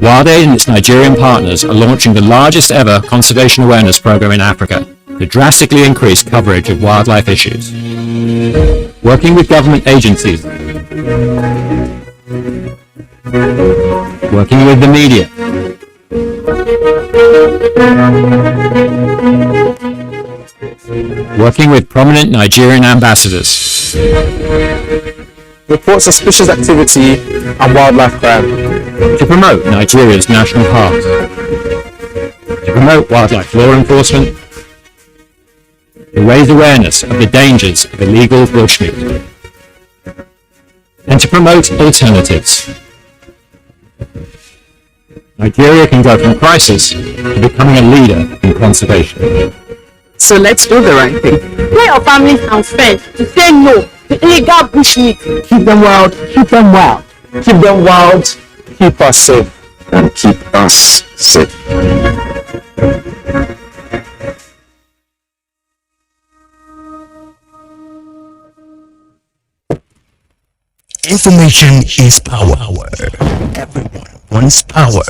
WildAid and its Nigerian partners are launching the largest ever conservation awareness program in Africa to drastically increase coverage of wildlife issues. Working with government agencies, working with the media, working with prominent Nigerian ambassadors. Report suspicious activity and wildlife crime. To promote Nigeria's national parks. To promote wildlife law enforcement. To raise awareness of the dangers of illegal bushmeat. And to promote alternatives. Nigeria can go from crisis to becoming a leader in conservation. So let's do the right thing. Tell your family and friends to say no to illegal bushmeat. Keep them wild, keep them wild. Keep them wild, keep us safe. And keep us safe. Information is power. Everyone wants power.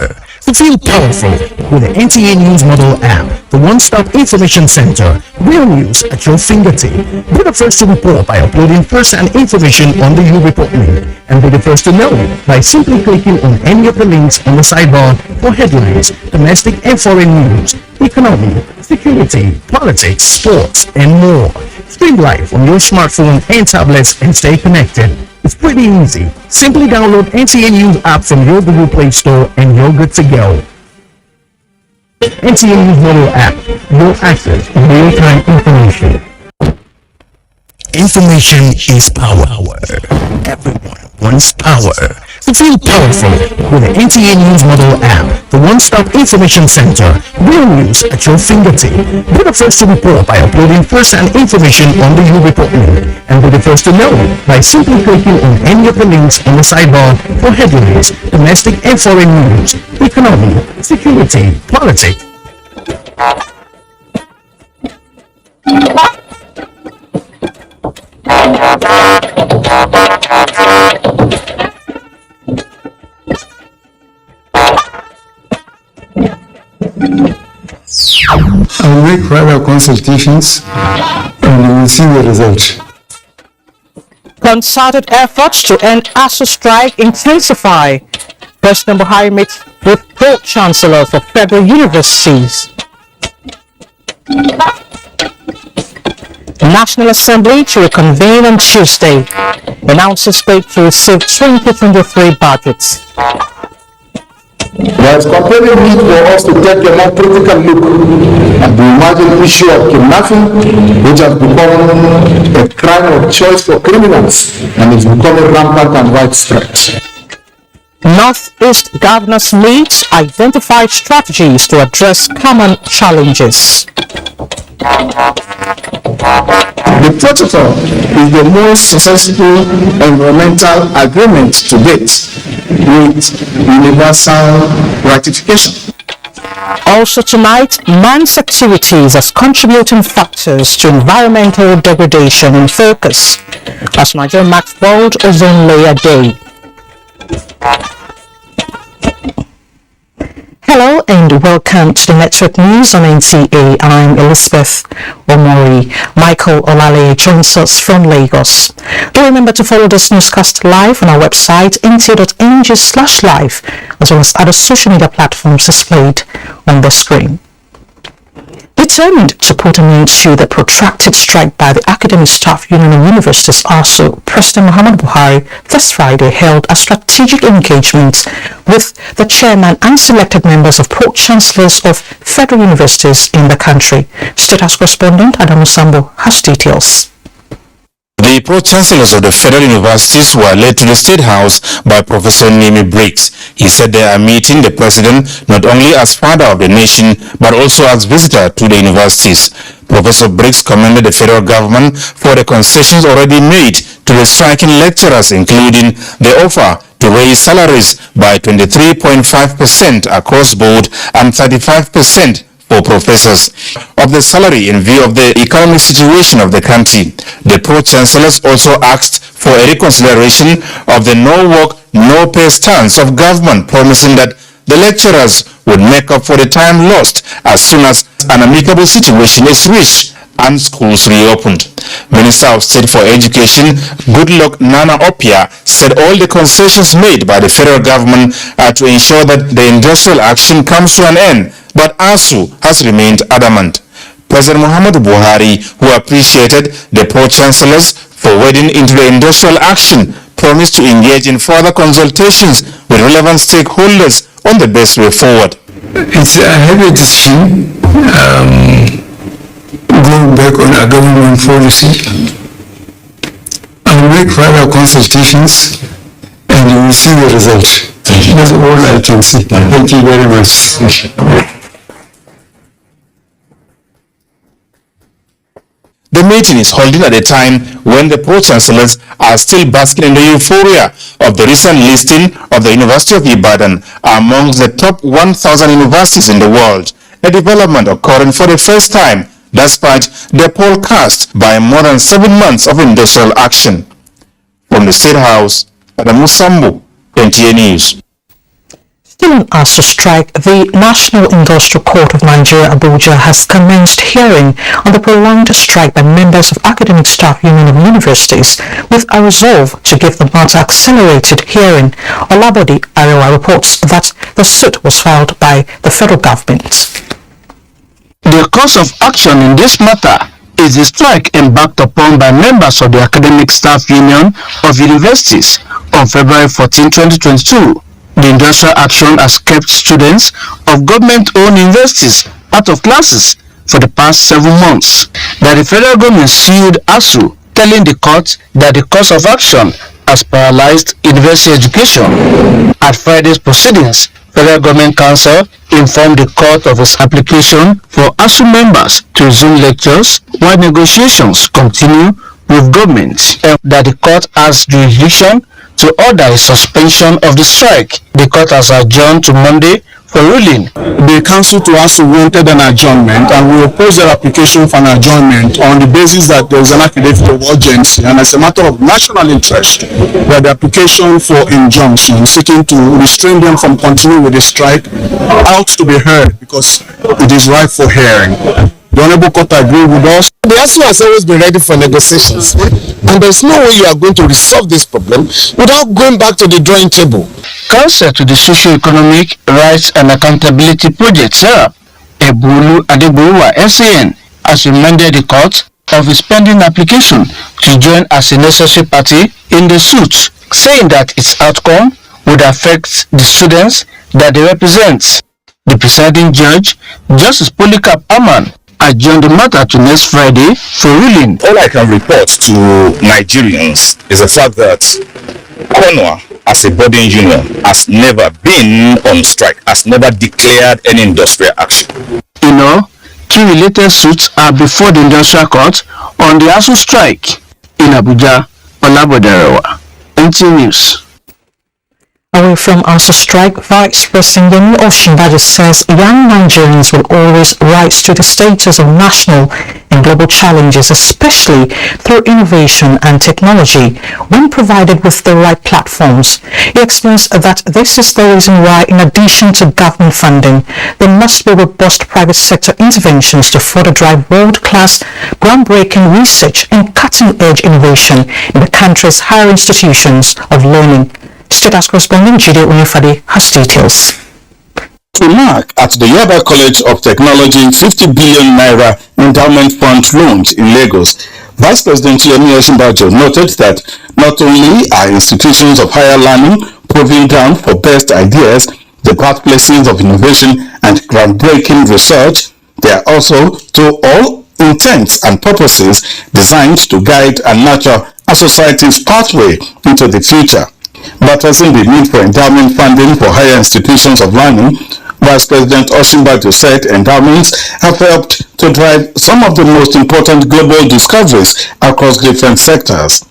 To feel powerful with the NTA News Model app, the one-stop information center, real news at your fingertip. Be the first to report by uploading first-hand information on the You Report link, and be the first to know by simply clicking on any of the links on the sidebar for headlines, domestic and foreign news, economy, security, politics, sports, and more. Stream live on your smartphone and tablets and stay connected. It's pretty easy. Simply download NTA News app from your Google Play Store and you're good to go. NTA News Model app, your access to real-time information. Information is power. Everyone wants power. To feel powerful with the NTA News Model app, the one-stop information center, real news at your fingertip. Be the first to report by uploading first-hand information on the You Report link, and be the first to know by simply clicking on any of the links on the sidebar for headlines, domestic and foreign news, economy, security, politics. I'll make further consultations and we will see the result. Concerted efforts to end ASU strike intensify. President Buhari meets with pro-chancellors of federal universities. National Assembly to reconvene on Tuesday. Announces date to receive 2023 budgets. There is compelling need for us to take a more critical look at the emerging issue of kidnapping, which has become a crime of choice for criminals and is becoming rampant and widespread. Northeast governors meet, identify strategies to address common challenges. The protocol is the most successful environmental agreement to date with universal ratification. Also tonight, man's activities as contributing factors to environmental degradation in focus as Nigeria marks World Ozone Layer Day. Hello and welcome to the Network News on NTA. I'm Elizabeth Omori. Michael Olale joins us from Lagos. Do remember to follow this newscast live on our website nta.ng/live, as well as other social media platforms displayed on the screen. Determined to put an end to the protracted strike by the Academic Staff Union of Universities ASU, President Muhammadu Buhari this Friday held a strategic engagement with the chairman and selected members of pro-chancellors of federal universities in the country. State House correspondent Adamu Sambo has details. The pro-chancellors of the federal universities were led to the State House by Professor Nimi Briggs. He said they are meeting the president not only as father of the nation, but also as visitor to the universities. Professor Briggs commended the federal government for the concessions already made to the striking lecturers, including the offer to raise salaries by 23.5% across board and 35% for professors of the salary in view of the economic situation of the country. The pro-chancellors also asked for a reconsideration of the no work, no pay stance of government, promising that the lecturers would make up for the time lost as soon as an amicable situation is reached and schools reopened. Minister of State for Education, Goodluck Nana Opia, said all the concessions made by the federal government are to ensure that the industrial action comes to an end, but ASU has remained adamant. President Muhammadu Buhari, who appreciated the pro-chancellors for wading into the industrial action, promised to engage in further consultations with relevant stakeholders on the best way forward. It's a heavy decision going back on a government policy. I'll make further consultations and you will see the result. That's all I can say. Thank you very much. The meeting is holding at a time when the pro-chancellors are still basking in the euphoria of the recent listing of the University of Ibadan amongst the top 1,000 universities in the world, a development occurring for the first time despite the poll cast by more than 7 months of industrial action. From the State House, Adamu Sambu, NTA News. Still on ASU strike, the National Industrial Court of Nigeria, Abuja, has commenced hearing on the prolonged strike by members of Academic Staff Union of Universities with a resolve to give the matter accelerated hearing. Olabode Arewa reports that the suit was filed by the federal government. The course of action in this matter is the strike embarked upon by members of the Academic Staff Union of Universities on February 14, 2022. The industrial action has kept students of government-owned universities out of classes for the past 7 months. That the federal government sued ASU, telling the court that the course of action has paralyzed university education. At Friday's proceedings, Federal Government Council informed the court of its application for ASU members to resume lectures while negotiations continue with government, and that the court has jurisdiction to order a suspension of the strike. The court has adjourned to Monday for ruling. The council to ASU wanted an adjournment, and we opposed their application for an adjournment on the basis that there is an affidavit of urgency and as a matter of national interest that the application for injunction seeking to restrain them from continuing with the strike ought to be heard because it is ripe for hearing. The Honorable Court agreed with us. The ASU has always been ready for negotiations, and there's no way you are going to resolve this problem without going back to the drawing table. Counsel to the Socio-Economic Rights and Accountability Project, Sarah Ebulu Adebuwa, SAN, has reminded the court of its pending application to join as a necessary party in the suit, saying that its outcome would affect the students that they represent. The presiding judge, Justice Polycarp Aman, adjourned the matter to next Friday for ruling. All I can report to Nigerians is the fact that CONUA, as a body union, has never been on strike, has never declared any industrial action. You know, 2 related suits are before the industrial court on the ASU strike. In Abuja, Olabode Arewa, NTA News. Away from ASU strike, Vice President Yemi Osinbajo says young Nigerians will always rise to the status of national and global challenges, especially through innovation and technology, when provided with the right platforms. He explains that this is the reason why, in addition to government funding, there must be robust private sector interventions to further drive world-class, groundbreaking research and cutting-edge innovation in the country's higher institutions of learning. State House correspondent Jide Unifade has details. To mark at the Yaba College of Technology 50 billion naira endowment fund launch in Lagos, Vice President Yemi Osinbajo noted that not only are institutions of higher learning proving ground for best ideas, the birthplaces of innovation and groundbreaking research, they are also, to all intents and purposes, designed to guide and nurture a society's pathway into the future. Buttressing the need for endowment funding for higher institutions of learning, Vice President Osinbajo said endowments have helped to drive some of the most important global discoveries across different sectors.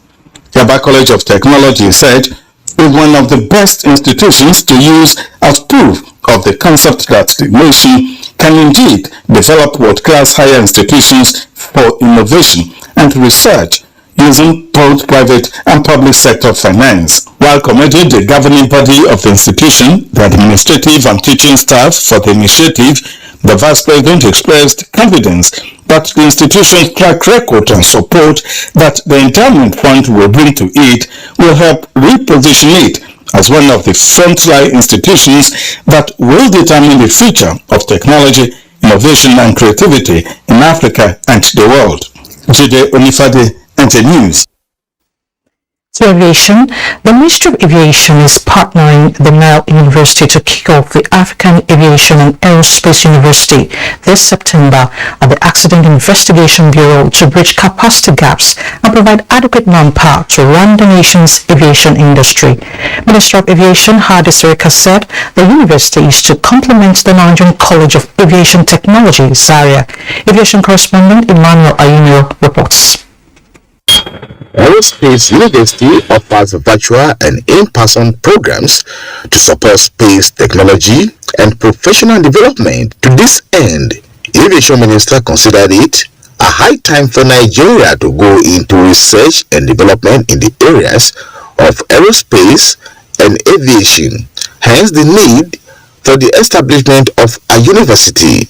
Yaba College of Technology said is one of the best institutions to use as proof of the concept that the nation can indeed develop world-class higher institutions for innovation and research using both private and public sector finance. While commending the governing body of the institution, the administrative and teaching staff for the initiative, the Vice President expressed confidence that the institution's track record and support that the endowment fund will bring to it will help reposition it as one of the frontline institutions that will determine the future of technology, innovation and creativity in Africa and the world. Jide Onifade, NTA News. To aviation, the Ministry of Aviation is partnering the Nile University to kick off the African Aviation and Aerospace University this September at the Accident Investigation Bureau to bridge capacity gaps and provide adequate manpower to run the nation's aviation industry. Minister of Aviation Hadi Sirika said the university is to complement the Nigerian College of Aviation Technology, Zaria. Aviation correspondent Emmanuel Ayuno reports. Aerospace University offers virtual and in-person programs to support space technology and professional development. To this end, Aviation Minister considered it a high time for Nigeria to go into research and development in the areas of aerospace and aviation, hence the need for the establishment of a university.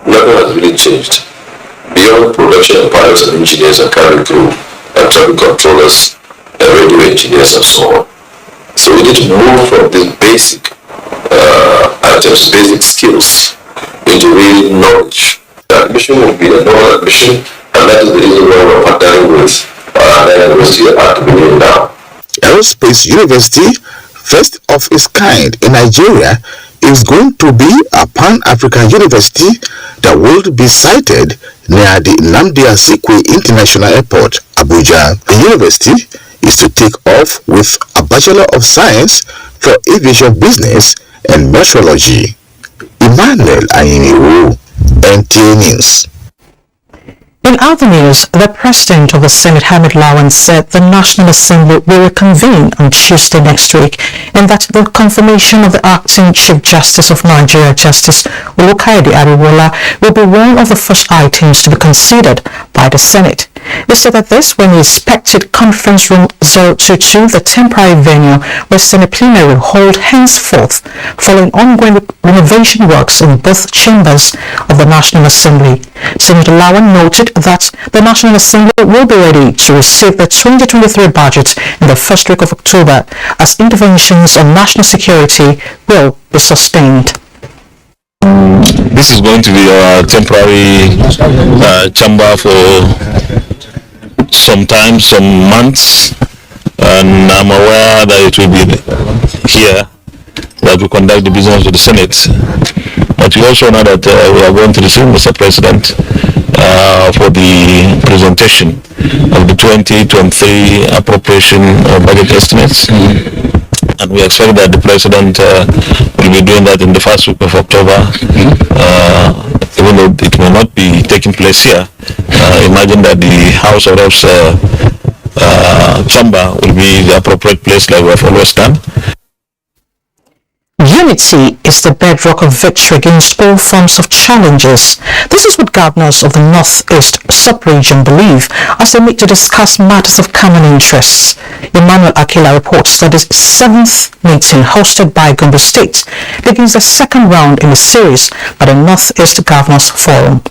Nothing has really changed. Beyond production pilots and engineers and cabin crew, and traffic controllers, and radio engineers and so on. So we need to move from these basic items, basic skills, into real knowledge. The admission will be a normal admission, and that is the reason why we're partnering with the university at the beginning now. Aerospace University, first of its kind in Nigeria, is going to be a Pan-African university that will be sited near the Nnamdi Azikiwe International Airport, Abuja. The university is to take off with a Bachelor of Science for Aviation Business and Meteorology. Emmanuel Ayiniwo, NTA News. In other news, the President of the Senate, Hamid Lawan, said the National Assembly will reconvene on Tuesday next week and that the confirmation of the Acting Chief Justice of Nigeria, Justice Olukaide Ariwola, will be one of the first items to be considered by the Senate. He said that this when he expected Conference Room 022, the temporary venue where Senate plenary will hold henceforth, following ongoing renovation works in both chambers of the National Assembly. Senator Lawan noted that the National Assembly will be ready to receive the 2023 budget in the first week of October, as interventions on national security will be sustained. This is going to be our temporary chamber for some time, some months, and I'm aware that it will be here that we conduct the business of the Senate. But we also know that we are going to receive Mr. President for the presentation of the 2023 appropriation budget estimates. And we expect that the President will be doing that in the first week of October, even though it may not be taking place here. Imagine that the House of Reps chamber will be the appropriate place like we have always done. Unity is the bedrock of victory against all forms of challenges. This is what governors of the Northeast sub-region believe as they meet to discuss matters of common interests. Emmanuel Akila reports that the 7th meeting hosted by Gombe State begins the second round in the series by the Northeast Governors Forum.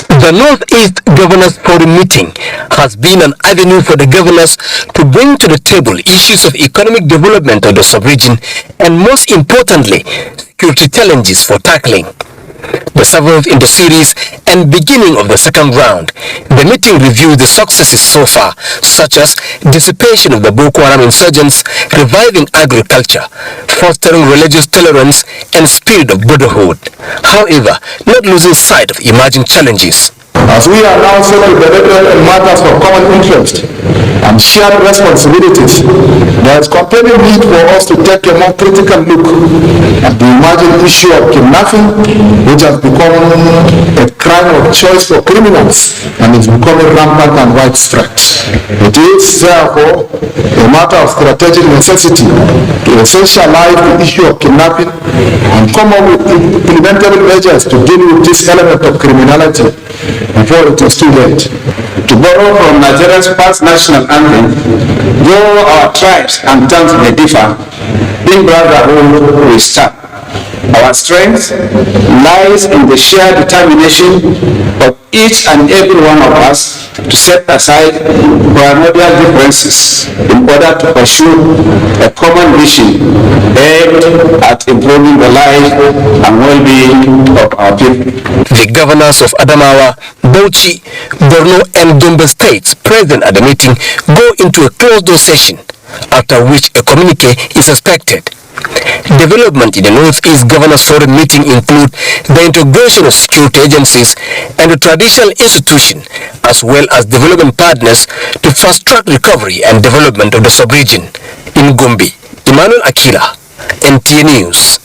The Northeast Governors Forum meeting has been an avenue for the governors to bring to the table issues of economic development of the sub-region and, most importantly, security challenges for tackling. The 7th in the series and beginning of the second round, the meeting reviewed the successes so far, such as dissipation of the Boko Haram insurgents, reviving agriculture, fostering religious tolerance, and spirit of brotherhood. However, not losing sight of emerging challenges. As we are now separated in matters of common interest and shared responsibilities, there is compelling need for us to take a more critical look at the emerging issue of kidnapping, which has become a crime of choice for criminals and is becoming rampant and widespread. It is therefore a matter of strategic necessity to essentialize the issue of kidnapping and come up with implementable measures to deal with this element of criminality before it is too late. To To borrow from Nigeria's past national anthem, though our tribes and tongues may differ, in brotherhood we stand. Our strength lies in the shared determination of each and every one of us to set aside primordial differences in order to pursue a common mission aimed at improving the life and well-being of our people. The governors of Adamawa, Bauchi, Borno and Gombe states present at the meeting go into a closed-door session, after which a communique is expected. Development in the Northeast Governors Forum meeting include the integration of security agencies and the traditional institution, as well as development partners to fast-track recovery and development of the sub-region. In Gombe, Emmanuel Akila, NTA News.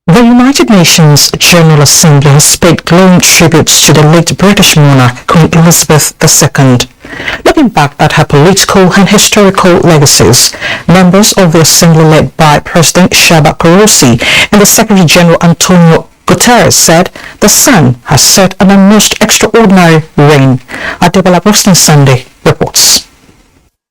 The United Nations General Assembly has paid glowing tributes to the late British monarch Queen Elizabeth II. Looking back at her political and historical legacies, members of the Assembly led by President Shaba Kurusi and the Secretary General Antonio Guterres said the sun has set on a most extraordinary reign. Adebola Boston Sunday reports.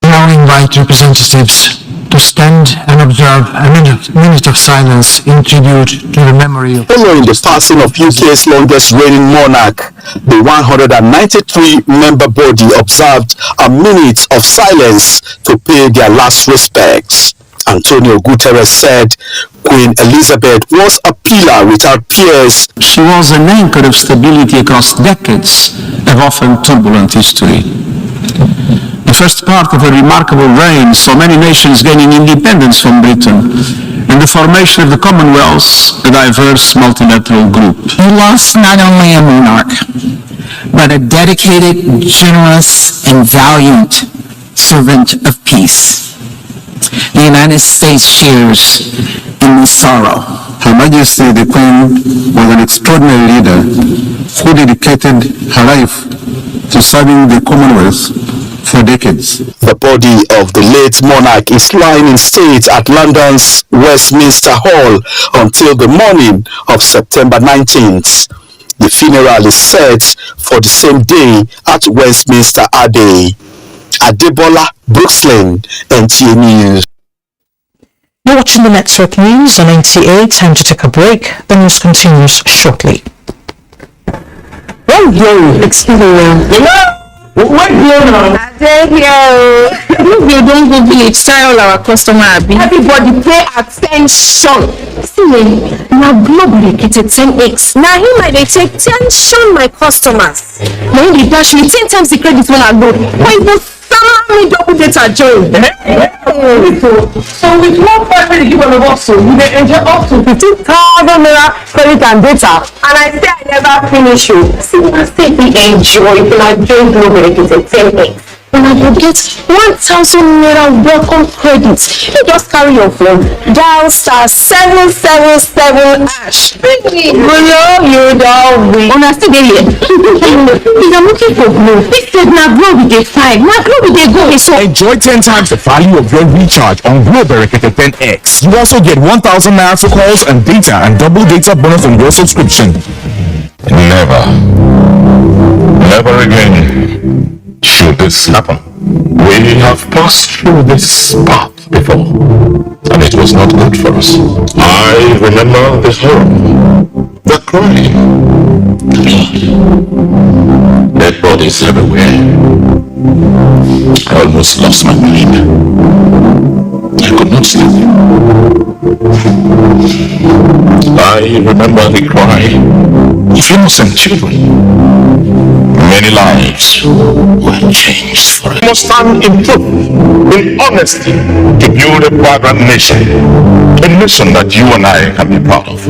Now invite representatives to stand and observe a minute of silence in tribute to the memory of... Following the passing of UK's longest reigning monarch, the 193-member body observed a minute of silence to pay their last respects. Antonio Guterres said Queen Elizabeth was a pillar without peers. She was an anchor of stability across decades of often turbulent history. The first part of a remarkable reign saw many nations gaining independence from Britain and the formation of the Commonwealth, a diverse multilateral group. You lost not only a monarch, but a dedicated, generous, and valiant servant of peace. The United States shares in this sorrow. Her Majesty the Queen was an extraordinary leader who dedicated her life to serving the Commonwealth for decades. The body of the late monarch is lying in state at London's Westminster Hall until the morning of September 19th. The funeral is set for the same day at Westminster Abbey. Adebola Brooksland, NTA News. You're watching the Network News on NTA. Time to take a break. The news continues shortly. Oh, yo, excuse me. What going on? If you don't go village, try all our customer. Everybody pay attention. See, now Globe located 10x. Now he might take tension my customers. Now he dash me 10 times the credit when I go. Why you me double data join? So with 1.5 give on the box, you may enjoy up to 15,000 naira credit and data. And I say I never finish you. See, I say we enjoy when I join Globe located 10x. When I go get 1,000 naira welcome credits, you just carry your phone, dial *777#. Really? You don't win. On a still here. If I'm looking for Globe, this said now Globe with a 5. Now Globe with a go. So enjoy 10 times the value of your recharge on Globe Barricaded 10X. You also get 1,000 naira for calls and data and double data bonus on your subscription. Never again should this happen. We have passed through this path before, and it was not good for us. I remember the horror, the crying, dead bodies everywhere. I almost lost my mind. I could not sleep. I remember the cry of innocent children. Many lives were changed forever. We must stand in truth, in honesty, to build a vibrant nation. A nation that you and I can be proud of.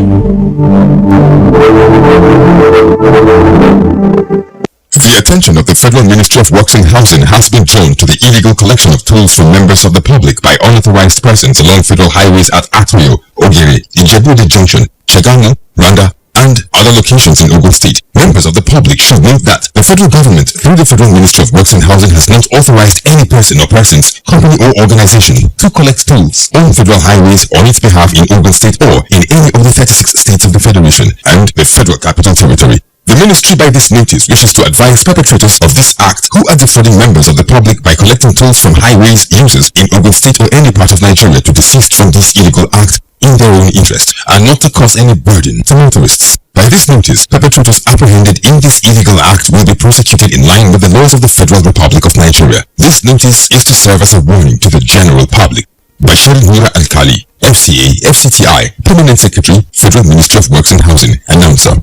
The attention of the Federal Ministry of Works and Housing has been drawn to the illegal collection of tolls from members of the public by unauthorized persons along federal highways at Atoyo, Ogiri, Ijebu-Ode Junction, Chagani, Randa, and other locations in Ogun State. Members of the public should note that the federal government, through the Federal Ministry of Works and Housing, has not authorized any person or persons, company or organization to collect tolls on federal highways on its behalf in Ogun State or in any of the 36 states of the Federation and the Federal Capital Territory. The ministry by this notice wishes to advise perpetrators of this act who are defrauding members of the public by collecting tolls from highways users in Ogun State or any part of Nigeria to desist from this illegal act in their own interest and not to cause any burden to motorists. By this notice, perpetrators apprehended in this illegal act will be prosecuted in line with the laws of the Federal Republic of Nigeria. This notice is to serve as a warning to the general public. Bashir Nura Alkali, FCA, FCTI, Permanent Secretary, Federal Ministry of Works and Housing, Announcer.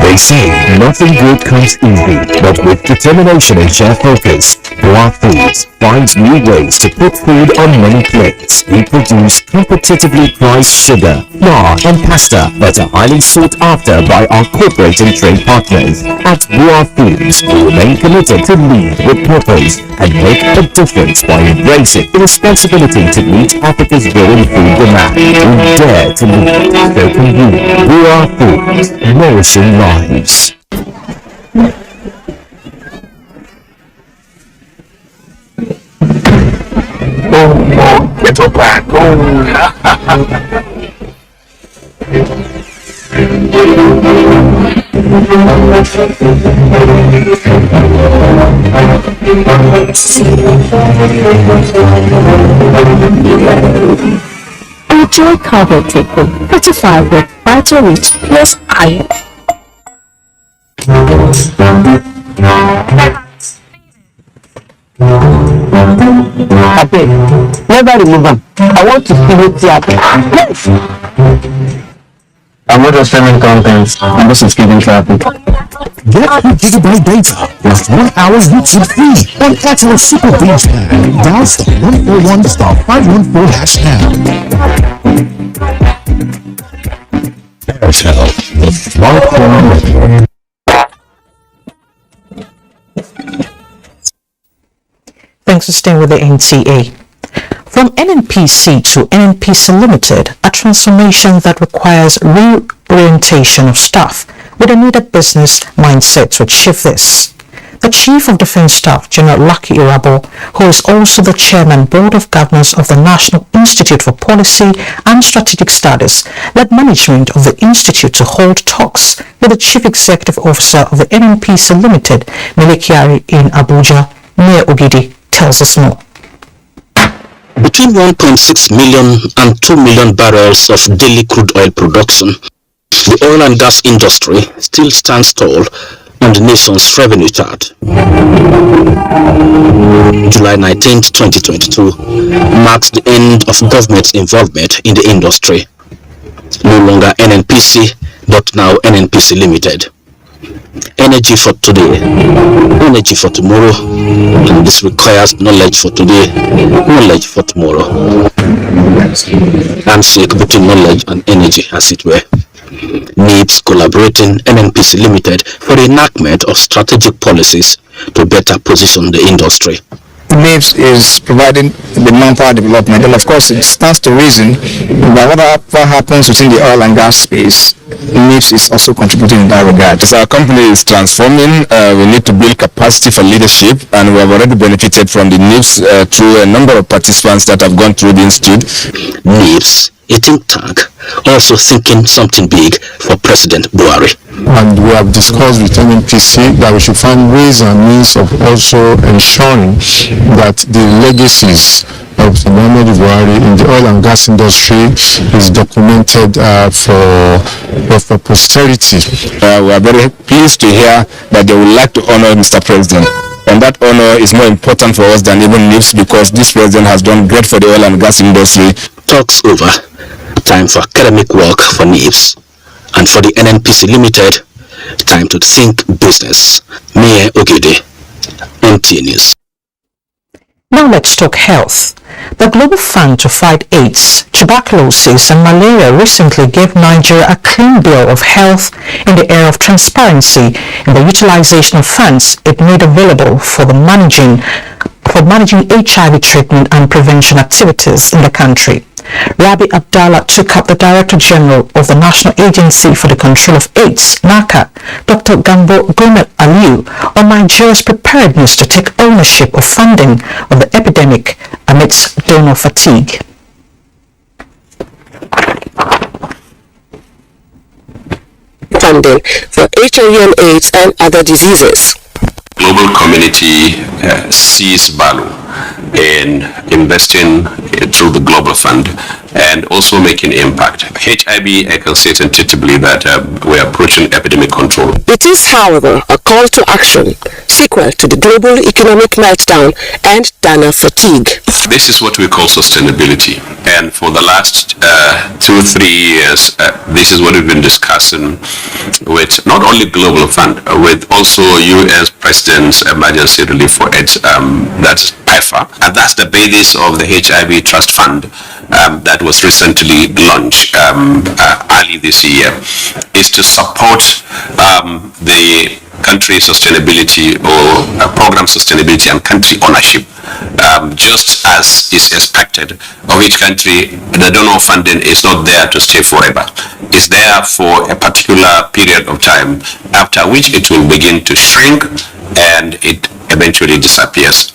They say nothing good comes easy, but with determination and sheer focus, Boa Foods finds new ways to put food on many plates. We produce competitively priced sugar, flour and pasta that are highly sought after by our corporate and trade partners. At Boa Foods, we remain committed to lead with purpose and make a difference by embracing the responsibility to meet Africa's growing food demand. We dare to lead, so can you. Boa Foods, nourishing lives. Oh, get up back. Enjoy carbo takeover, fortified with vital-rich plus iron. Abeg, never remove am. I want to see it here. Yes. I'm not just streaming content, I'm just escaping traffic. Get 2GB data plus 1 hour YouTube free on Airtel Super Binge Plan. Dial *141 *514 hash now. Airtel, the smartphone network. Thanks for staying with the NTA. From NNPC to NNPC Limited, a transformation that requires reorientation of staff with a needed business mindset to achieve this. The Chief of Defence Staff, General Lucky Irabo, who is also the Chairman Board of Governors of the National Institute for Policy and Strategic Studies, led management of the institute to hold talks with the Chief Executive Officer of the NNPC Limited, Milikiari, in Abuja. Mayor Ogidi tells us more. Between 1.6 million and 2 million barrels of daily crude oil production, the oil and gas industry still stands tall on the nation's revenue chart. July 19, 2022 marks the end of government involvement in the industry. No longer NNPC, but now NNPC Limited. Energy for today, energy for tomorrow, and this requires knowledge for today, knowledge for tomorrow. Handshake between knowledge and energy, as it were. NIPS collaborating NNPC Limited for the enactment of strategic policies to better position the industry. NIPS is providing the manpower development, and of course it stands to reason that whatever happens within the oil and gas space, NIPS is also contributing in that regard. As our company is transforming, we need to build capacity for leadership, and we have already benefited from the NIPS through a number of participants that have gone through the institute. NIPS, a think tank, also thinking something big for President Buhari. And we have discussed with NNPC that we should find ways and means of also ensuring that the legacies of Muhammadu Buhari in the oil and gas industry is documented for posterity. We are very pleased to hear that they would like to honor Mr. President. And that honor is more important for us than even NIPS, because this president has done great for the oil and gas industry. Talks over. Time for academic work for NIPS. And for the NNPC Limited, time to think business. Mayor Ogidi, NTA News. Now let's talk health. The Global Fund to Fight AIDS, Tuberculosis and Malaria recently gave Nigeria a clean bill of health in the era of transparency in the utilization of funds it made available for managing HIV treatment and prevention activities in the country. Rabi Abdallah took up the Director General of the National Agency for the Control of AIDS, NACA, Dr. Gambo Gomel Aliu, on Nigeria's preparedness to take ownership of funding of the epidemic amidst donor fatigue. funding for HIV/AIDS and other diseases. Global community sees value in investing through the Global Fund and also making impact. HIV, I can say tentatively that we're approaching epidemic control. It is, however, a call to action sequel to the global economic meltdown and donor fatigue. This is what we call sustainability. And for the last 2-3 years, this is what we've been discussing with not only Global Fund, with also U.S. President's Emergency Relief for AIDS, that's PEPFAR. And that's the basis of the HIV Trust Fund that was recently launched early this year, is to support the country sustainability or program sustainability and country ownership. Just as is expected of each country, the donor funding is not there to stay forever. It's there for a particular period of time, after which it will begin to shrink and it eventually disappears.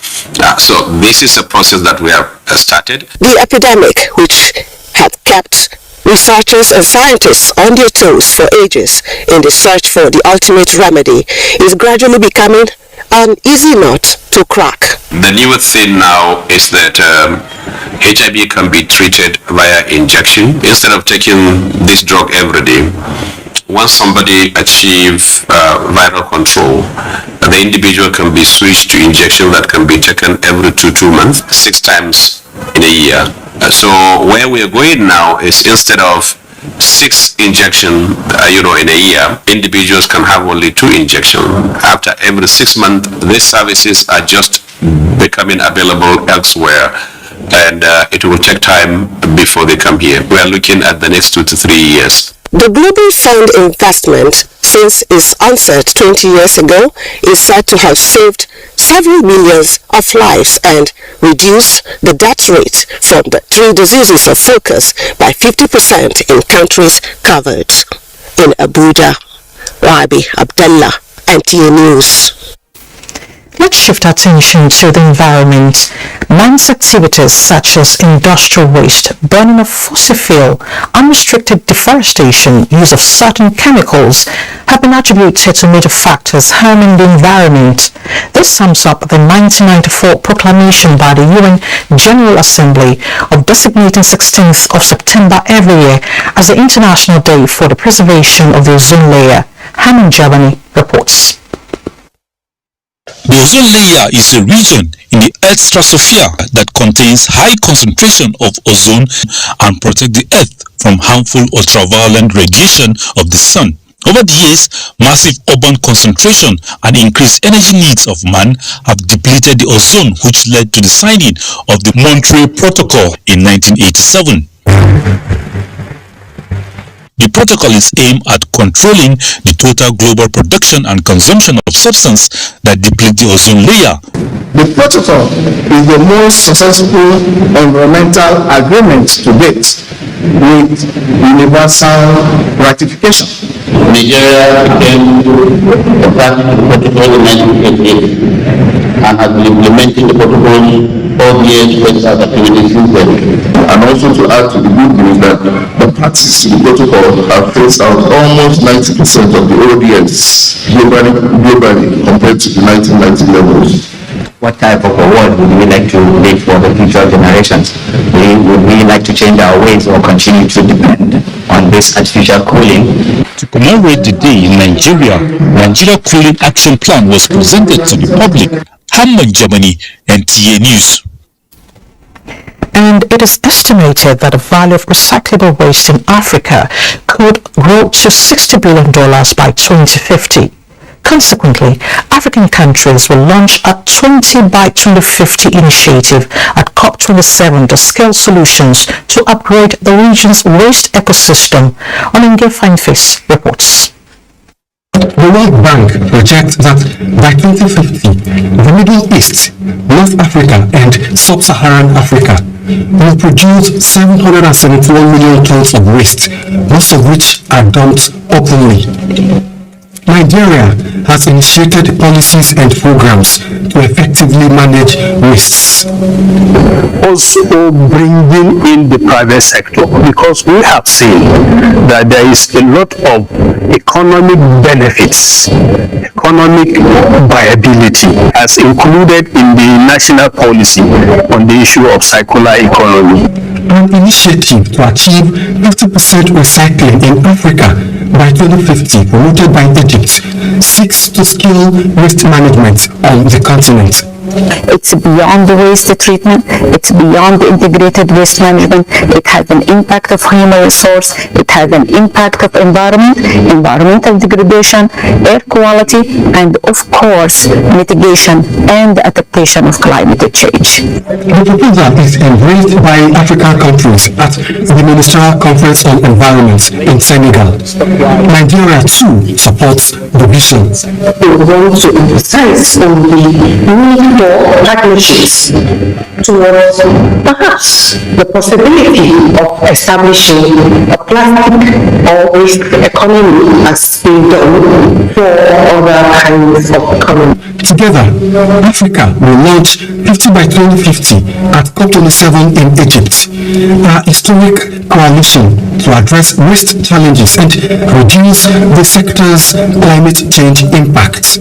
So this is a process that we have started. The epidemic, which had kept researchers and scientists on their toes for ages in the search for the ultimate remedy, is gradually becoming an easy nut to crack. The new thing now is that HIV can be treated via injection instead of taking this drug every day. Once somebody achieves viral control, the individual can be switched to injection that can be taken every 2 months, 6 times in a year. So where we are going now is instead of 6 injections, in a year, individuals can have only 2 injections. After every 6 months, these services are just becoming available elsewhere, and it will take time before they come here. We are looking at the next 2 to 3 years. The Global Fund investment, since its onset 20 years ago, is said to have saved several millions of lives and reduced the death rate from the 3 diseases of focus by 50% in countries covered. In Abuja, Rabi Abdullah, NTA News. Let's shift our attention to the environment. Man's activities such as industrial waste, burning of fossil fuel, unrestricted deforestation, use of certain chemicals have been attributed to major factors harming the environment. This sums up the 1994 proclamation by the UN General Assembly of designating 16th of September every year as the International Day for the Preservation of the Ozone Layer. Hammond Germany reports. The ozone layer is a region in the Earth's stratosphere that contains high concentration of ozone and protects the Earth from harmful ultraviolet radiation of the sun. Over the years, massive urban concentration and increased energy needs of man have depleted the ozone, which led to the signing of the Montreal Protocol in 1987. The protocol is aimed at controlling the total global production and consumption of substances that deplete the ozone layer. The protocol is the most successful environmental agreement to date with universal ratification. Nigeria came to practice the protocol in 1988 and has been implementing the protocol all years with other activities since then. And also to add to the good news that the parties to the protocol have phased out almost 90% of the ODS globally compared to the 1990 levels. What type of a world would we like to leave for the future generations? Would we like to change our ways or continue to depend on this artificial cooling? To commemorate the day in Nigeria, Nigeria Cooling Action Plan was presented to the public. Hammond Germany, NTA News. And it is estimated that the value of recyclable waste in Africa could grow to $60 billion by 2050. Consequently, African countries will launch a 20 by 2050 initiative at COP27 to scale solutions to upgrade the region's waste ecosystem. Onenge Fineface reports. The World Bank projects that by 2050, the Middle East, North Africa and Sub-Saharan Africa will produce 771 million tons of waste, most of which are dumped openly. Nigeria has initiated policies and programs to effectively manage wastes. Also bringing in in the private sector, because we have seen that there is a lot of economic benefits, economic viability as included in the national policy on the issue of circular economy. An initiative to achieve 50% recycling in Africa by 2050, promoted by Egypt, seeks to scale waste management on the continent. It's beyond the waste treatment, it's beyond the integrated waste management. It has an impact of human resource, it has an impact of environment, environmental degradation, air quality, and of course mitigation and adaptation of climate change. The proposal is embraced by African countries at the Ministerial Conference on Environment in Senegal. Nigeria too supports the vision. We want to emphasize on the need for partnerships towards perhaps the possibility of establishing a plastic or waste economy as being done for other kinds of economy. Together, Africa will launch 50 by 2050 at COP27 in Egypt, a historic coalition to address waste challenges and reduce the sector's climate change impact.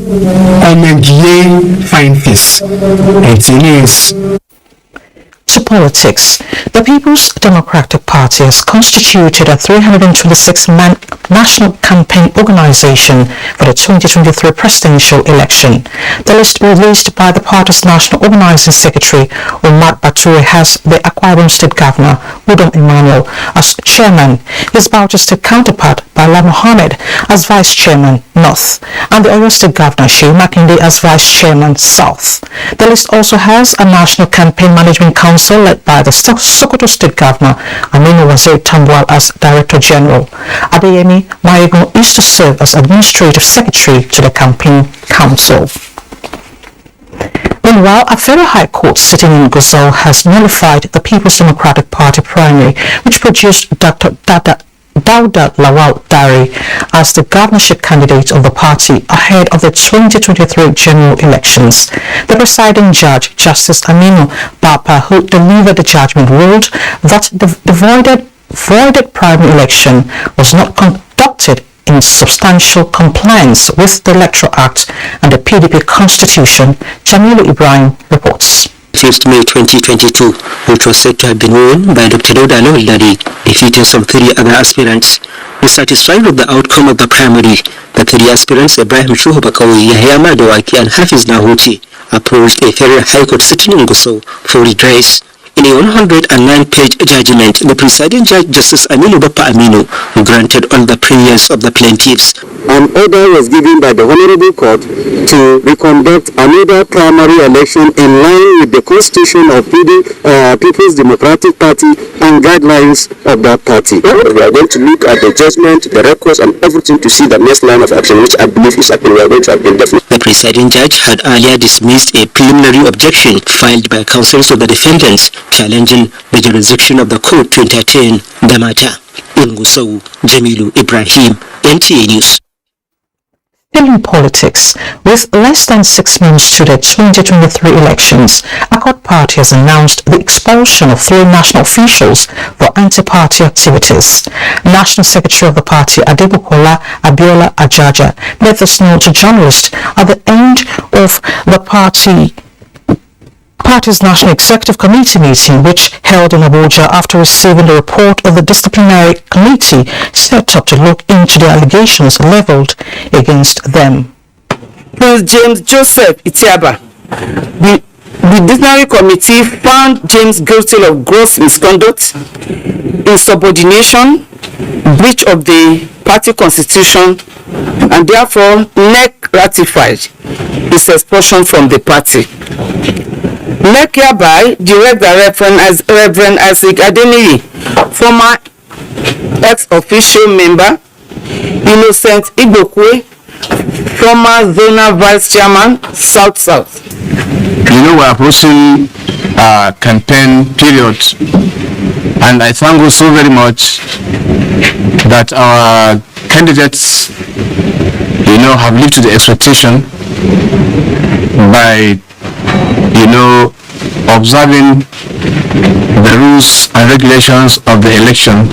Omengie Fine Face, 18 years. To politics, the People's Democratic Party has constituted a 326-man national campaign organization for the 2023 presidential election. The list released by the party's national organizing secretary, Umar Bature, has the Akwa Ibom State Governor, Udom Emmanuel, as chairman, his Bauchi State counterpart, Bala Mohammed, as vice chairman, North, and the Oyo State Governor, Shehu Makinde, as vice chairman, South. The list also has a national campaign management council led by the Sokoto State Governor, Aminu Waziri Tambuwal, as Director General. Adeyemi Mayegun is to serve as Administrative Secretary to the Campaign Council. Meanwhile, a federal high court sitting in Gusau has nullified the People's Democratic Party primary, which produced Dr. Dauda Lawal Dari as the governorship candidate of the party ahead of the 2023 general elections. The presiding judge, Justice Aminu Bapa, who delivered the judgment, ruled that the voided primary election was not conducted in substantial compliance with the Electoral Act and the PDP Constitution. Jamilu Ibrahim reports. 5th May 2022, which was said to have been won by Dr. Dauda Lawal Dari, defeating some 3 other aspirants. Dissatisfied with the outcome of the primary, the 3 aspirants, Ibrahim Shuhu Bakawi, Yahya Madawaki, and Hafiz Nahuti, approached a federal high court sitting in Gusau for redress. In a 109-page judgment, the presiding judge, Justice Aminu Bappa Aminu, granted all the premiers of the plaintiffs. An order was given by the Honorable Court to reconduct another primary election in line with the Constitution of People's Democratic Party and guidelines of that party. We are going to look at the judgment, the records, and everything to see the next line of action, which I believe is appeal. We are going to appeal definitely. The presiding judge had earlier dismissed a preliminary objection filed by counsels of the defendants, challenging the jurisdiction of the court to entertain the matter. In Gusau, Jamilu Ibrahim, NTA News. Still in politics, with less than 6 months to the 2023 elections, Accord Party has announced the expulsion of 3 national officials for anti-party activities. National Secretary of the party, Adebukola Abiola Ajaja, made this known to journalists at the end of the party's National Executive Committee meeting, which held in Abuja after receiving the report of the disciplinary committee set up to look into the allegations leveled against them. Prince James Joseph Itiaba, the disciplinary committee found James guilty of gross misconduct, insubordination, breach of the party constitution, and therefore NEC ratified his expulsion from the party. NEC hereby direct the Reverend Isaac Adeniyi, former ex-official member, Innocent Igbokwe, former zonal vice chairman, South. You know, we're approaching campaign period, and I thank you so very much that our candidates, you know, have lived to the expectation by, you know, observing the rules and regulations of the election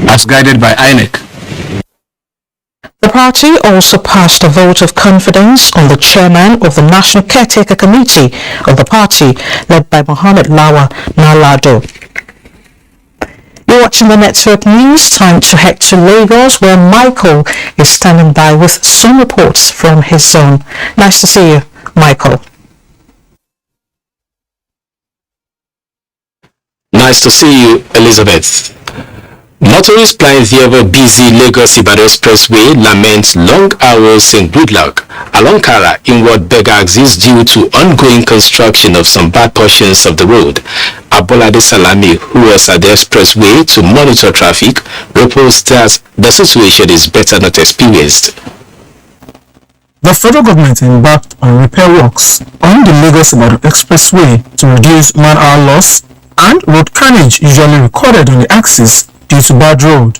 as guided by INEC. The party also passed a vote of confidence on the chairman of the National Caretaker Committee of the party, led by Mohammed Lawa Nalado. You're watching the Network News. Time to head to Lagos, where Michael is standing by with some reports from his zone. Nice to see you, Michael. Nice to see you, Elizabeth. Motorists plying the ever-busy Lagos-Ibadan Expressway lament long hours and gridlock along Kara in what Bega axis due to ongoing construction of some bad portions of the road. Abolade Salami, who was at the expressway to monitor traffic, reports that the situation is better not experienced. The federal government embarked on repair works on the Lagos-Ibadan Expressway to reduce man-hour loss and road carnage usually recorded on the axis due to bad road,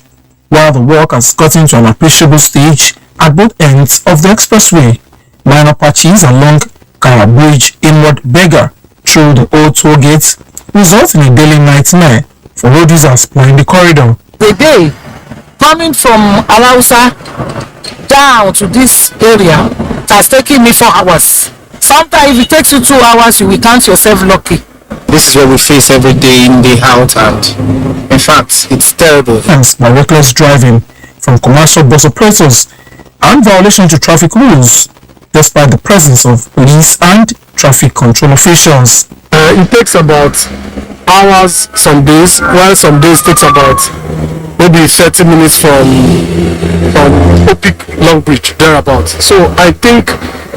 while the work has gotten to an appreciable stage at both ends of the expressway. Minor patches along Kara Bridge inward Bega through the old toll gates result in a daily nightmare for road users plying the corridor. The day coming from Alausa down to this area, it has taken me 4 hours. Sometimes if it takes you 2 hours, you will count yourself lucky. This is what we face every day in the out, and in fact, it's terrible. Hence, by reckless driving from commercial bus operators and violation to traffic rules, despite the presence of police and traffic control officials. It takes about hours some days, while some days takes about maybe 30 minutes from Opik Long Bridge, thereabouts. So I think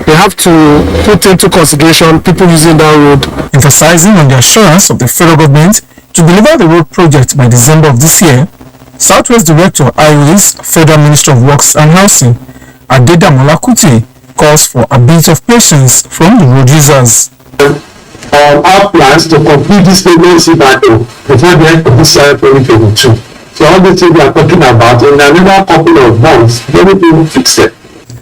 they have to put into consideration people using that road. Emphasizing on the assurance of the federal government to deliver the road project by December of this year, Southwest Director Highways, Federal Minister of Works and Housing, Adedamola Kuti, calls for a bit of patience from the road users. Our plans to complete this pregnancy battle before the end of this year 2022. So all the things we are talking about in another couple of months, everything will fix it.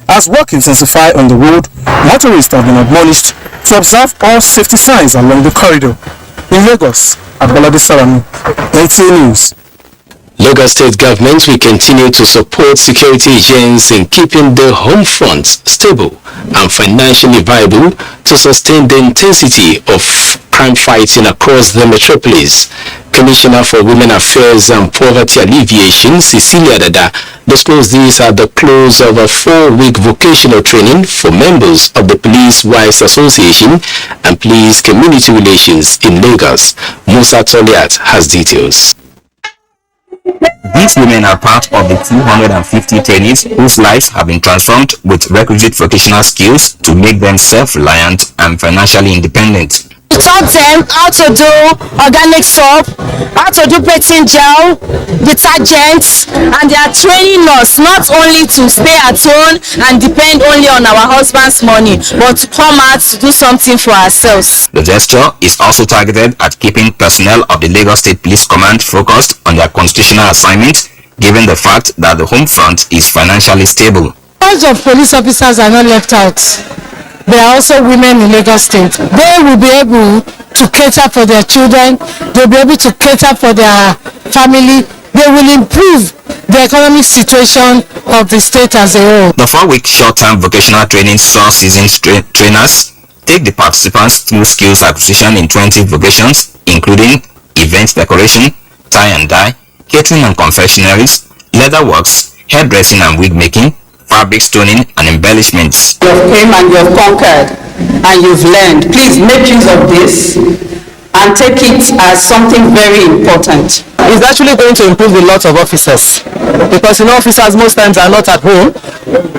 As work intensifies on the road, motorists have been admonished to observe all safety signs along the corridor. In Lagos, Abolade Salami, NTA News. Lagos State government will continue to support security agents in keeping the home front stable and financially viable to sustain the intensity of crime fighting across the metropolis. Commissioner for Women Affairs and Poverty Alleviation, Cecilia Dada, disclosed this at the close of a 4-week vocational training for members of the Police Wives Association and Police Community Relations in Lagos. Musa Toliat has details. These women are part of the 250 trainees whose lives have been transformed with requisite vocational skills to make them self-reliant and financially independent. We taught them how to do organic soap, how to do painting gel, detergents, and they are training us not only to stay at home and depend only on our husband's money, but to come out to do something for ourselves. The gesture is also targeted at keeping personnel of the Lagos State Police Command focused on their constitutional assignment, given the fact that the home front is financially stable. Most of police officers are not left out. There are also women in Lagos State. They will be able to cater for their children. They will be able to cater for their family. They will improve the economic situation of the state as a whole. The 4-week short-term vocational training saw seasoned trainers take the participants through skills acquisition in 20 vocations, including event decoration, tie and dye, catering and confectionaries, leather works, hairdressing and wig making, fabric stoning and embellishments. You have came and you have conquered and you've learned. Please make use of this and take it as something very important. It's actually going to improve the lot of officers, because officers most times are not at home.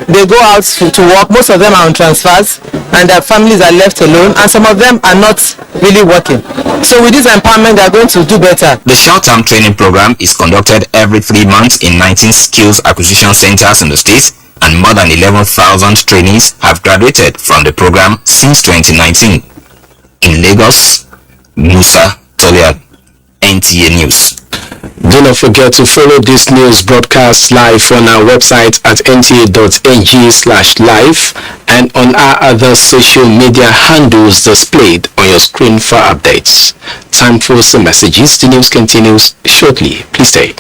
They go out to work. Most of them are on transfers and their families are left alone, and some of them are not really working. So with this empowerment, they are going to do better. The short-term training program is conducted every 3 months in 19 skills acquisition centers in the state, and more than 11,000 trainees have graduated from the program since 2019. In Lagos, Musa Toliad, NTA News. Do not forget to follow this news broadcast live on our website at nta.ng/live and on our other social media handles displayed on your screen for updates. Time for some messages. The news continues shortly. Please stay.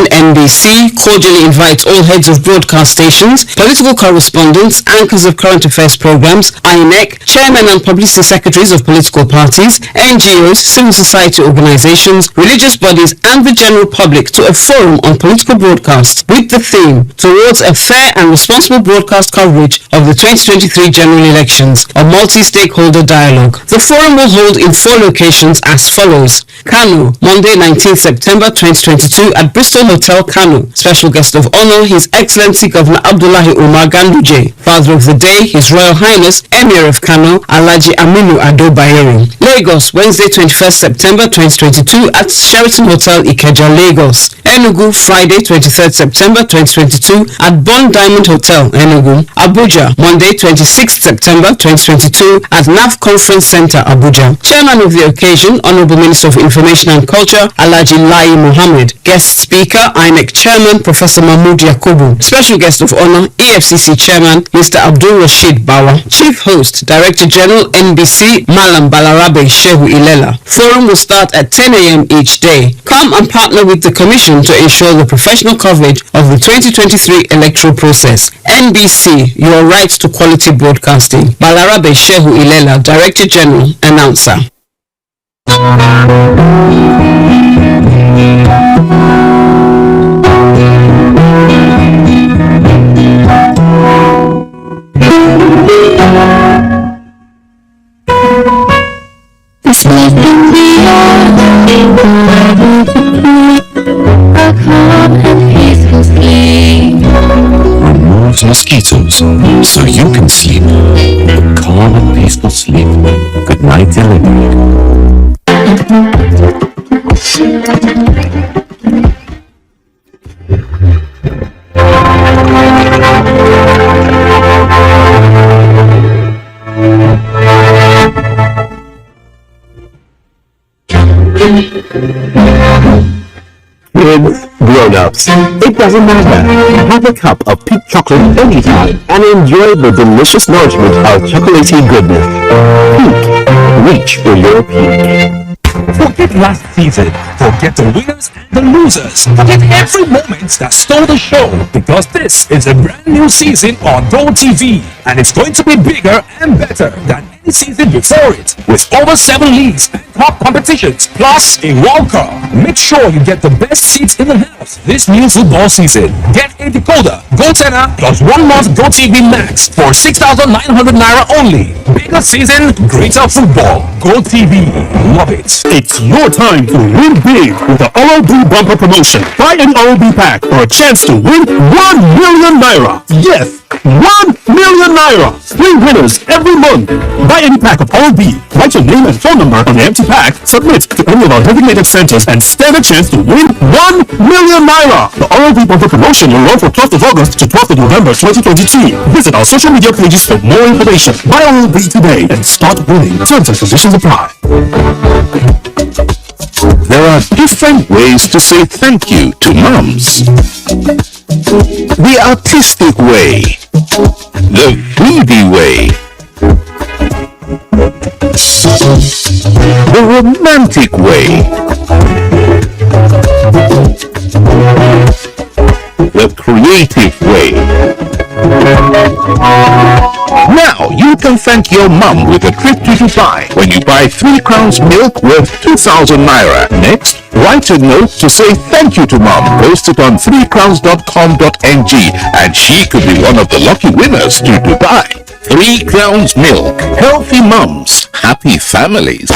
NBC cordially invites all heads of broadcast stations, political correspondents, anchors of current affairs programs, INEC, chairmen and publicity secretaries of political parties, NGOs, civil society organizations, religious bodies, and the general public to a forum on political broadcast with the theme "Towards a Fair and Responsible Broadcast Coverage of the 2023 General Elections, a Multi-Stakeholder Dialogue." The forum will hold in 4 locations as follows: Kano, Monday 19th September 2022 at Bristol Hotel, Kano. Special guest of honor, His Excellency Governor Abdullahi Umar Ganduje. Father of the day, His Royal Highness Emir of Kano, Alhaji Aminu Ado Bayero. Lagos, Wednesday 21st September 2022 at Sheraton Hotel, Ikeja, Lagos. Enugu, Friday 23rd September 2022 at Bond Diamond Hotel, Enugu. Abuja, Monday 26th September 2022 at NAF Conference Center, Abuja. Chairman of the occasion, Honorable Minister of Information and Culture, Alhaji Lai Mohammed. Guest speaker, INEC Chairman, Professor Mahmoud Yakubu. Special guest of honor, EFCC Chairman, Mr. Abdul Rashid Bawa. Chief host, Director General, NBC, Malam Balarabe Shehu Ilela. Forum will start at 10 a.m. each day. Come and partner with the Commission to ensure the professional coverage of the 2023 electoral process. NBC, your right to quality broadcasting. Balarabe Shehu Ilela, Director General, Announcer. Sleeping beyond a calm and peaceful sleep. Removes mosquitoes so you can sleep a calm and peaceful sleep. Good night, Delivery. Kids, grown-ups, it doesn't matter. Have a cup of peak chocolate anytime and enjoy the delicious nourishment of chocolatey goodness. Peak. Reach for your peak. Forget last season. Forget the winners and the losers. Forget every moment that stole the show, because this is a brand new season on GoTV, and it's going to be bigger and better than any season before it, with over 7 leagues and top competitions, plus a World Cup. Make sure you get the best seats in the house this new football season. Get a decoder, GoTenna, plus 1 month GoTV Max for 6,900 Naira only. Bigger season, greater football. GoTV. Love it. It's your time to win big with the OLB bumper promotion. Buy an OLB pack for a chance to win 1 million Naira. Yes, 1 million Naira. 3 winners every month. Buy any pack of OLB, write your name and phone number on the empty pack, submit to any of our designated centers, and stand a chance to win 1 million Naira. The OLB bumper promotion will run from 12th of August to 12th of November 2023. Visit our social media pages for more information. Buy OLB today and start winning. Terms and conditions apply. There are different ways to say thank you to moms. The artistic way, the greedy way, the romantic way, the creative way. Now you can thank your mum with a trip to Dubai when you buy 3 crowns milk worth 2,000 Naira. Next, write a note to say thank you to mum. Post it on 3crowns.com.ng and she could be one of the lucky winners to Dubai. 3 crowns milk. Healthy mums, happy families.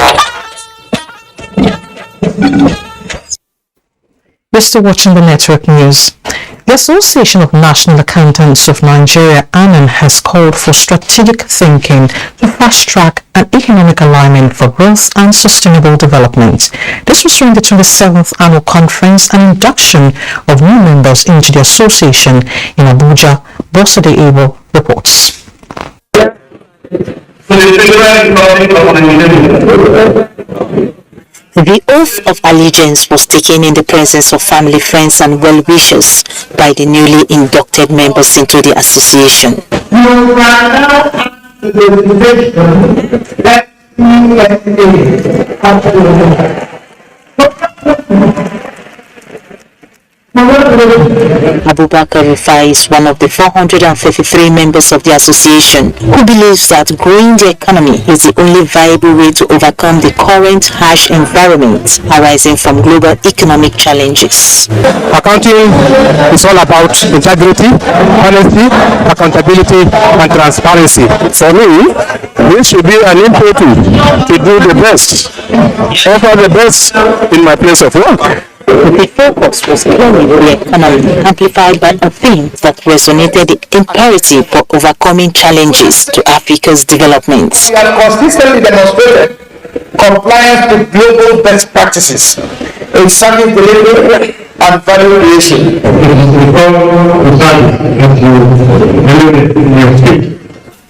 You're still watching the network news. The Association of National Accountants of Nigeria, ANAN, has called for strategic thinking to fast-track an economic alignment for growth and sustainable development. This was during the 27th Annual Conference and induction of new members into the association in Abuja. Bosade Abel reports. The oath of allegiance was taken in the presence of family, friends and well-wishers by the newly inducted members into the association. Abubakar Rufai is one of the 433 members of the association who believes that growing the economy is the only viable way to overcome the current harsh environment arising from global economic challenges. Accounting is all about integrity, honesty, accountability and transparency. For me, this should be an impetus to do the best, offer the best in my place of work. The focus was clearly the economy, amplified by a theme that resonated the imperative for overcoming challenges to Africa's development. We have consistently demonstrated compliance with global best practices in service delivery and value creation.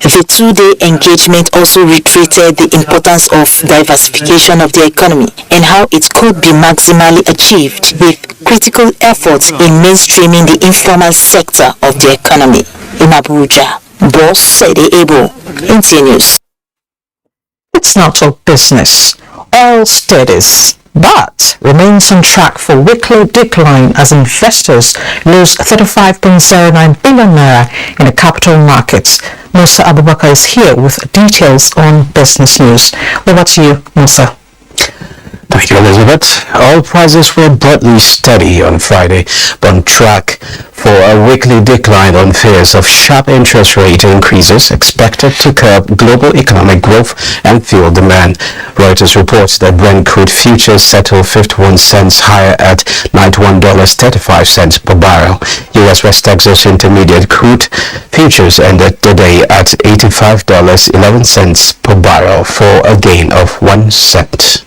The two-day engagement also reiterated the importance of diversification of the economy and how it could be maximally achieved with critical efforts in mainstreaming the informal sector of the economy. In Abuja, Boss Sede Ebo, NTA News. It's not all business. Oil steadies, but remains on track for weekly decline as investors lose 35.09 billion naira in the capital markets. Musa Abubakar is here with details on business news. Over to you, Musa. Thank you, Elizabeth. Oil prices were broadly steady on Friday, but on track for a weekly decline on fears of sharp interest rate increases expected to curb global economic growth and fuel demand. Reuters reports that Brent crude futures settled 51 cents higher at $91.35 per barrel. U.S. West Texas Intermediate crude futures ended the day at $85.11 per barrel for a gain of 1 cent.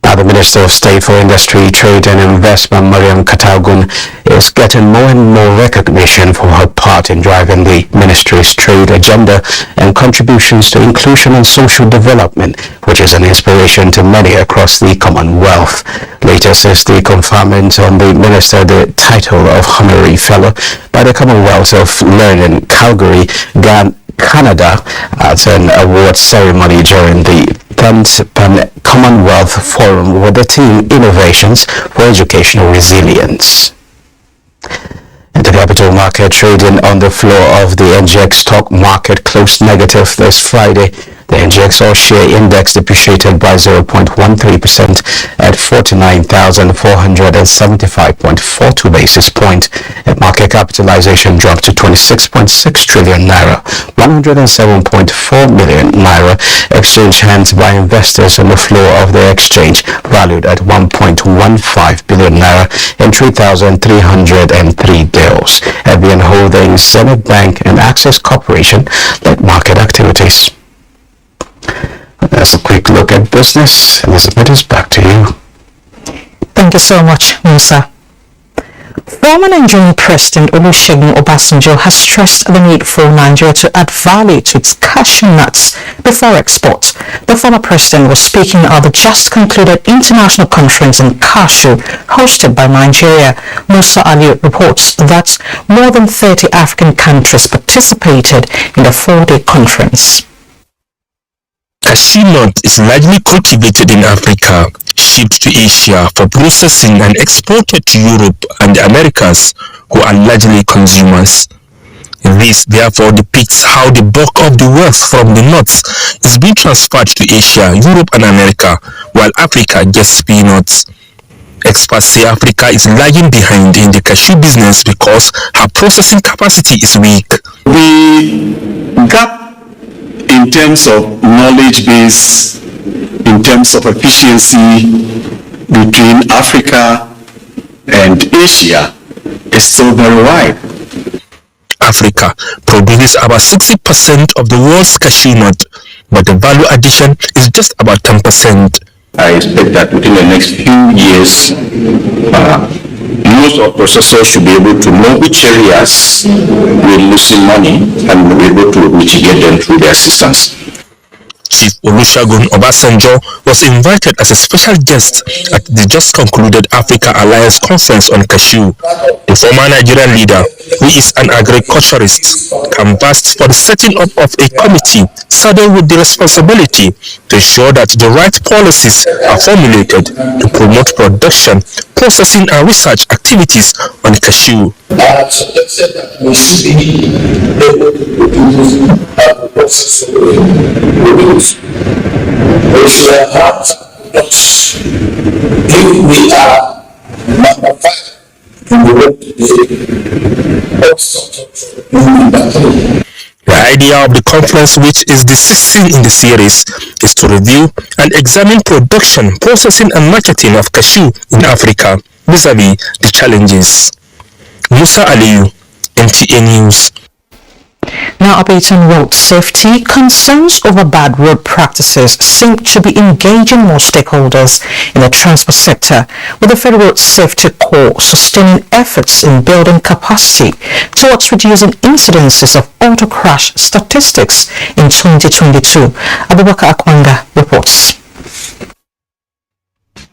Now, the Minister of State for Industry, Trade and Investment, Mariam Katagun, is getting more and more recognition for her part in driving the ministry's trade agenda and contributions to inclusion and social development, which is an inspiration to many across the Commonwealth. Latest is the conferment on the minister the title of Honorary Fellow by the Commonwealth of Learning, Calgary, Canada, at an award ceremony during the 10th Commonwealth Forum with the theme Innovations for Educational Resilience. In the capital market, trading on the floor of the NGX stock market closed negative this Friday. The NGX all-share index depreciated by 0.13% at 49,475.42 basis points. And market capitalization dropped to 26.6 trillion naira, 107.4 million naira. Exchange hands by investors on the floor of the exchange valued at 1.15 billion naira in 3,303 deals. ABN Holdings, Senate Bank, and Access Corporation led market activities. That's a quick look at business. Elizabeth, is back to you. Thank you so much, Musa. Former Nigerian President Olusegun Obasanjo has stressed the need for Nigeria to add value to its cashew nuts before export. The former president was speaking at the just concluded international conference in Cashew hosted by Nigeria. Musa Ali reports that more than 30 African countries participated in the 4-day conference. Cashew nut is largely cultivated in Africa, shipped to Asia for processing and exported to Europe and the Americas, who are largely consumers. This therefore depicts how the bulk of the wealth from the nuts is being transferred to Asia, Europe and America, while Africa gets peanuts. Experts say Africa is lagging behind in the cashew business because her processing capacity is weak. The gap in terms of knowledge base, in terms of efficiency between Africa and Asia is still very wide. Africa produces about 60% of the world's cashew nut, but the value addition is just about 10%. I expect that within the next few years, most of processors should be able to know which areas we're losing money and we'll be able to mitigate them through their assistance. Chief Olusegun Obasanjo was invited as a special guest at the just concluded Africa Alliance Conference on cashew. The former Nigerian leader, who is an agriculturist, canvassed for the setting up of a committee saddled with the responsibility to ensure that the right policies are formulated to promote production, processing and research activities on cashew. I suggested that we should be able to produce process produce. We should have production. If we are number 5 in the world today, what sort of The idea of the conference, which is the 16th in the series, is to review and examine production, processing and marketing of cashew in Africa vis-a-vis the challenges. Musa Aliyu, NTA News. Now updates on road safety. Concerns over bad road practices seem to be engaging more stakeholders in the transport sector, with the Federal Road Safety Corps sustaining efforts in building capacity towards reducing incidences of auto crash statistics in 2022. Abubakar Akwanga reports.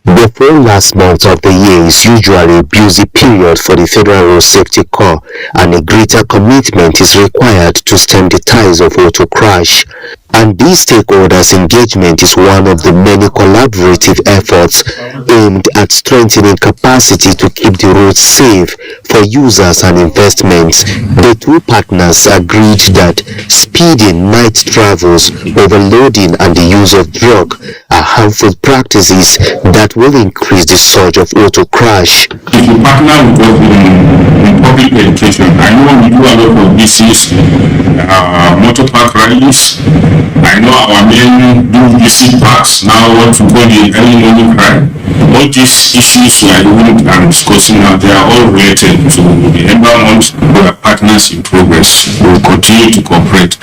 The 4 last months of the year is usually a busy period for the Federal Road Safety Corps, and a greater commitment is required to stem the tides of auto crash. And these stakeholders' engagement is one of the many collaborative efforts aimed at strengthening capacity to keep the roads safe for users and investments. The two partners agreed that speeding, night travels, overloading and the use of drug are harmful practices that will increase the surge of auto crash. If you partner with us in public education, I know we do a lot of VCs, motor park rallies. I know our men do VC parks now want to go the early morning crime. All these issues we are discussing now, they are all related to the environment. We are partners in progress. We will continue to cooperate.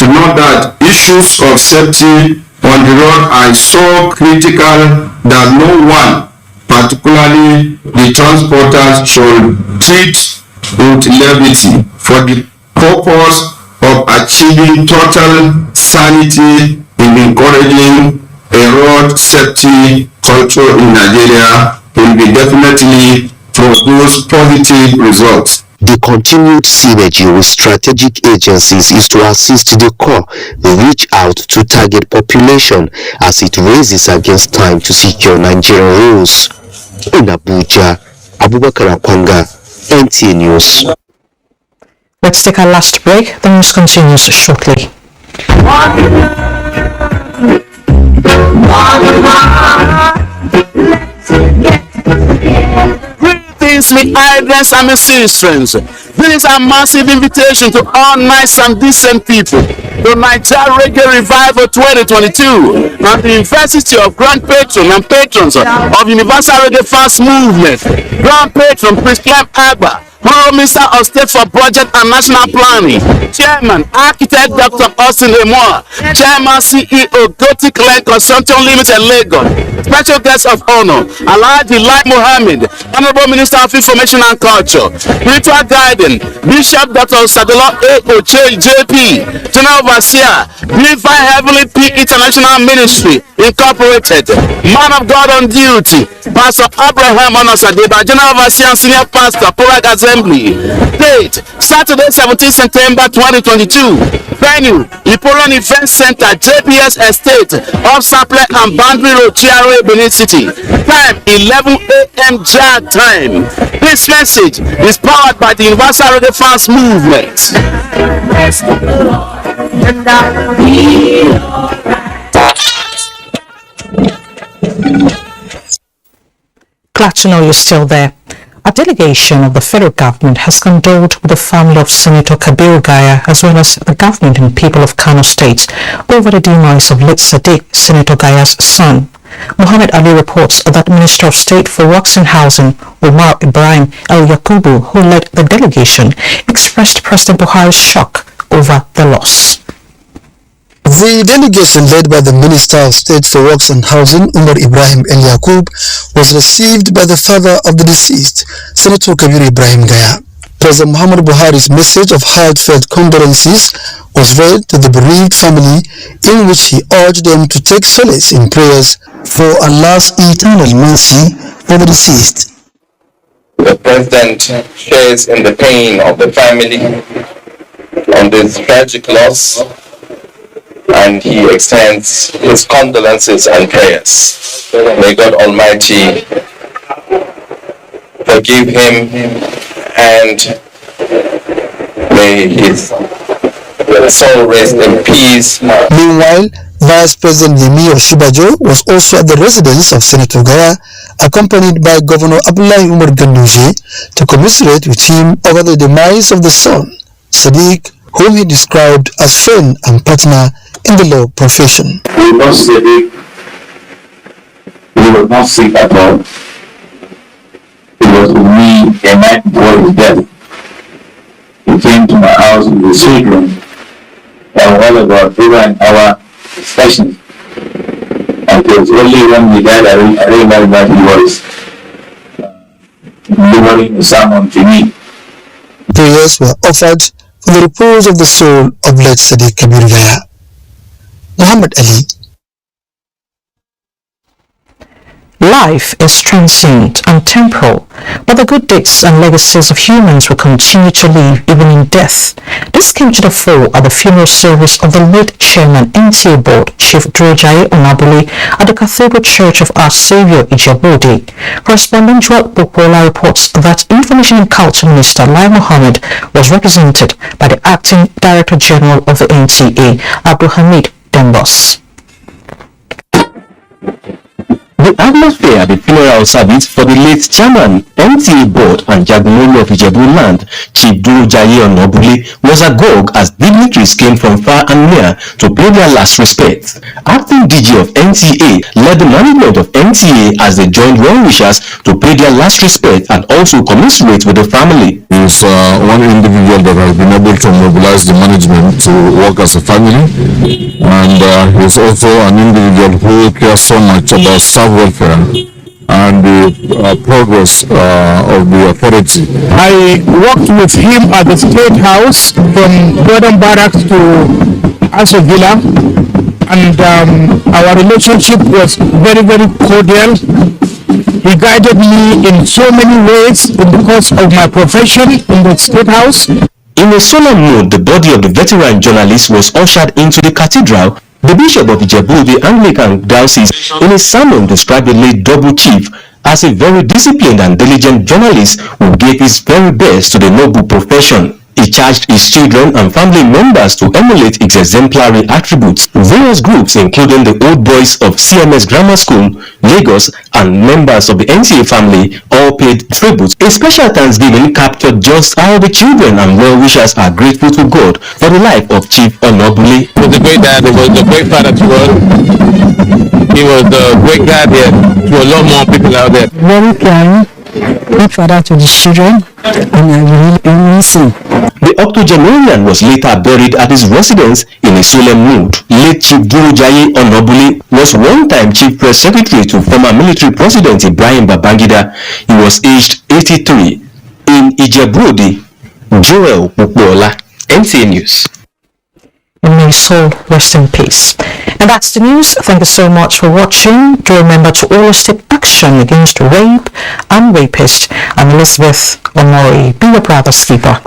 To know that issues of safety on the road are so critical that no one, particularly the transporters, should treat with levity for the purpose of achieving total sanity in encouraging a road safety culture in Nigeria will be definitely produce positive results. The continued synergy with strategic agencies is to assist the Corps reach out to target population as it races against time to secure Nigerian roads. In Abuja, Abubakar Akwanga, NTA News. Let's take our last break. The news continues shortly. Greetings, me idlers and me citizens. This is a massive invitation to all nice and decent people to Nigeria Reggae Revival 2022 and the University of Grand Patron and Patrons of Universal Reggae Fast Movement. Grand Patron Prince Clem Agba, Honorable Minister of State for Budget and National Planning, Chairman Architect Dr. Austin Emoa, Chairman CEO Gothic Land Consulting Limited Lagos. Special guest of honor Alhaji Lai Mohammed, Honorable Minister of Information and Culture, Spiritual Guidance Bishop Dr. Sadolo A. Oche JP, General Overseer Glorify Heavenly P International Ministry Incorporated, Man of God on Duty Pastor Abraham Onosadeba, General Overseer and Senior Pastor Porag Assembly. Date Saturday 17 September 2022. Venue Iporan Event Center, JPS Estate, off Saple and Boundary Road, GRA, Benin City. Time 11 a.m. JAG time. This message is powered by the Universal Reggae Fans Movement. Glad to know you're still there. A delegation of the federal government has condoled with the family of Senator Kabir Gaya as well as the government and people of Kano State over the demise of late Sadiq, Senator Gaya's son. Muhammad Ali reports that Minister of State for Works and Housing, Umar Ibrahim El Yakubu, who led the delegation, expressed President Buhari's shock over the loss. The delegation led by the Minister of State for Works and Housing, Umar Ibrahim El Yakub, was received by the father of the deceased, Senator Kabir Ibrahim Gaya. President Muhammad Buhari's message of heartfelt condolences was read to the bereaved family, in which he urged them to take solace in prayers for Allah's eternal mercy for the deceased. The President shares in the pain of the family on this tragic loss, and he extends his condolences and prayers. May God Almighty forgive him, and may his soul rest in peace. Meanwhile, Vice President Yemi Oshibajo was also at the residence of Senator Gaya, accompanied by Governor Abdullahi Umar Ganduje, to commiserate with him over the demise of the son, Sadiq, whom he described as friend and partner in the law profession. We lost Sadiq. He was not sick at all. He was with me a night before his death. He came to my house with his children, and all about over an hour discussion. And it was only when he died I realized that he was delivering a sermon to me. Prayers were offered for the repose of the soul of late Sadiq Kabir Gaya. Muhammad Ali. Life is transient and temporal, but the good deeds and legacies of humans will continue to live even in death. This came to the fore at the funeral service of the late chairman NTA board, Chief Drojaye Onabule, at the Cathedral Church of Our Saviour, Ijebu-Ode. Correspondent Joel Bukola reports that Information and Culture Minister Lai Mohammed was represented by the Acting Director General of the NTA, Abdulhamid Dembos. The atmosphere at the funeral service for the late chairman, NTA board and Jagunmolu of Ijebu Land, Chief Drojaye Onabule, was agog as dignitaries came from far and near to pay their last respects. Acting DG of NTA led the management of NTA as they joined well-wishers to pay their last respect and also commiserate with the family. He is one individual that has been able to mobilize the management to work as a family, and he is also an individual who cares so much about staff welfare and the progress of the authority. I worked with him at the State House from Gordon Barracks to Aso Villa, and our relationship was very, very cordial. He guided me in so many ways in the course of my profession in the State House. In a solemn mood, the body of the veteran journalist was ushered into the cathedral. The Bishop of Ijebu, the Anglican Diocese, in his sermon described the late double chief as a very disciplined and diligent journalist who gave his very best to the noble profession. He charged his children and family members to emulate its exemplary attributes. Various groups, including the Old Boys of CMS Grammar School, Lagos, and members of the NTA family, all paid tribute. A special thanksgiving captured just how the children and well-wishers are grateful to God for the life of Chief Onabule. He was a great dad, he was a great father to us. He was a great guardian to a lot more people out there. Very kind, good father to the children, and I really miss him. The octogenarian was later buried at his residence in a solemn mood. Late Chief Drojaye Onabule was one-time Chief Press Secretary to former military president Ibrahim Babangida. He was aged 83. In Ijebu-Ode, Joel Bukola, NTA News. And may soul rest in peace. And that's the news. Thank you so much for watching. Do remember to always take action against rape and rapists. I'm Elizabeth Omori. Be your brother's keeper.